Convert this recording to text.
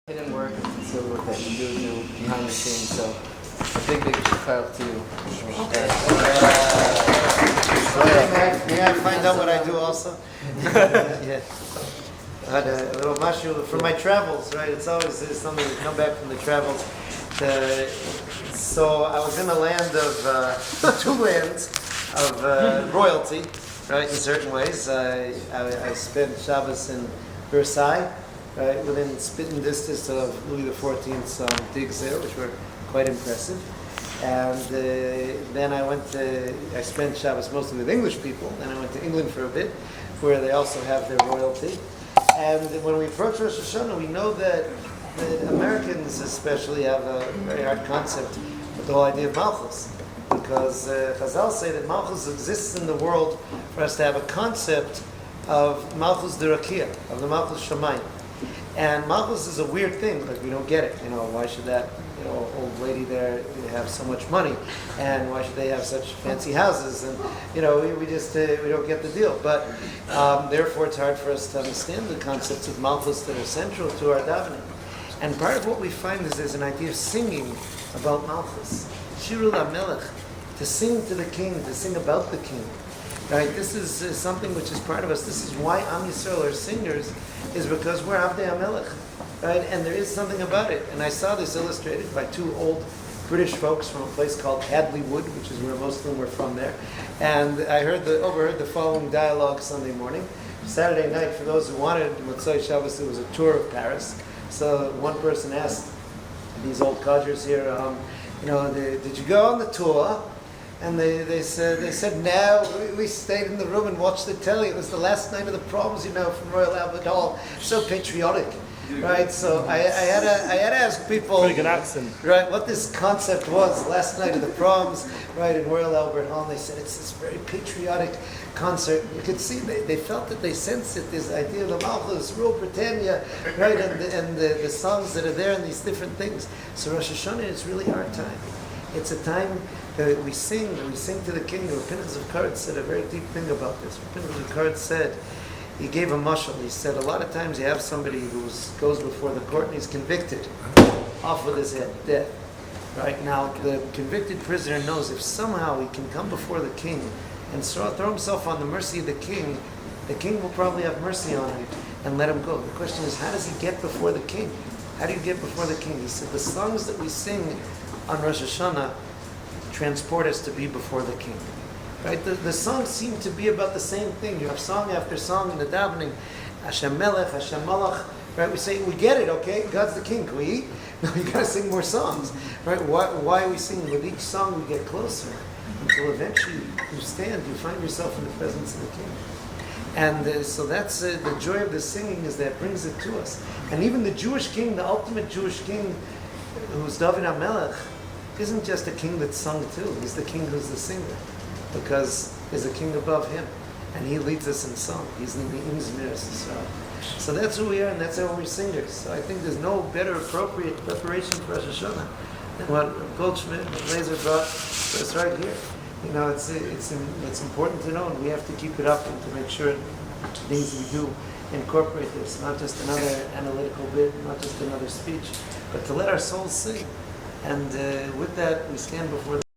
Hidden work and concealed work that you do behind the scenes. So a big Shapell to you. May I find out what I do also? Yeah. I had a little mashu for my travels, right? It's always something to come back from the travels. So I was in a land of two lands of royalty, right? In certain ways, I spent Shabbos in Versailles, right, within spitting distance of Louis XIV's digs there, which were quite impressive. And then I spent Shabbos mostly with English people. Then I went to England for a bit, where they also have their royalty. And when we approach Rosh Hashanah, we know that the Americans especially have a very hard concept with the whole idea of Malchus. Because Chazal say that Malchus exists in the world for us to have a concept of Malchus Derakia, of the Malchus Shamayim. And Malchus is a weird thing, like we don't get it. Why should that, old lady there have so much money? And why should they have such fancy houses? And, we don't get the deal. But, therefore, it's hard for us to understand the concepts of Malchus that are central to our davening. And part of what we find is there's an idea of singing about Malchus. Shirul HaMelech, to sing to the king, to sing about the king. Right? This is something which is part of us. This is why Am Yisrael are singers, is because we're Avdei HaMelech. Right? And there is something about it. And I saw this illustrated by two old British folks from a place called Hadley Wood, which is where most of them were from there. And I overheard the following dialogue Sunday morning. Saturday night, for those who wanted, Motzai Shabbos, there was a tour of Paris. So one person asked these old codgers here, did you go on the tour? And they said, no, we stayed in the room and watched the telly. It was the last night of the proms, from Royal Albert Hall. So patriotic, right? So I had to ask people, pretty good accent, right, what this concept was last night of the proms, right, in Royal Albert Hall. And they said it's this very patriotic concert. You could see they felt that they sensed it. This idea of the Malchus, Rule Britannia, right, and the songs that are there and these different things. So Rosh Hashanah is really our time. It's a time that we sing to the king. The Pinchas of Kard said a very deep thing about this. Pinchas of Kard said, he gave a mashal. He said, a lot of times you have somebody who goes before the court and he's convicted, off with his head, dead. Right now, the convicted prisoner knows if somehow he can come before the king and throw himself on the mercy of the king will probably have mercy on him and let him go. The question is, how does he get before the king? How do you get before the king? He said, the songs that we sing on Rosh Hashanah transport us to be before the king. Right? The songs seem to be about the same thing. You have song after song in the davening. Hashem Melech, Hashem Malach. Right? We say, we get it, okay? God's the king. Can we eat? No, you gotta sing more songs. Right? Why are we singing? With each song we get closer until eventually you find yourself in the presence of the king. And so that's the joy of the singing, is that it brings it to us. And even the Jewish king, the ultimate Jewish king, who's David HaMelech, isn't just a king that's sung too. He's the king who's the singer, because there's a king above him, and he leads us in song. He's in the Imzmiras Yisrael. So that's who we are, and that's how we're singers. So I think there's no better appropriate preparation for Rosh Hashanah than what R Goldschmidt and Laser brought for us right here. It's important to know, and we have to keep it up and to make sure things we do incorporate this, not just another analytical bit, not just another speech, but to let our souls sing. And with that, we stand before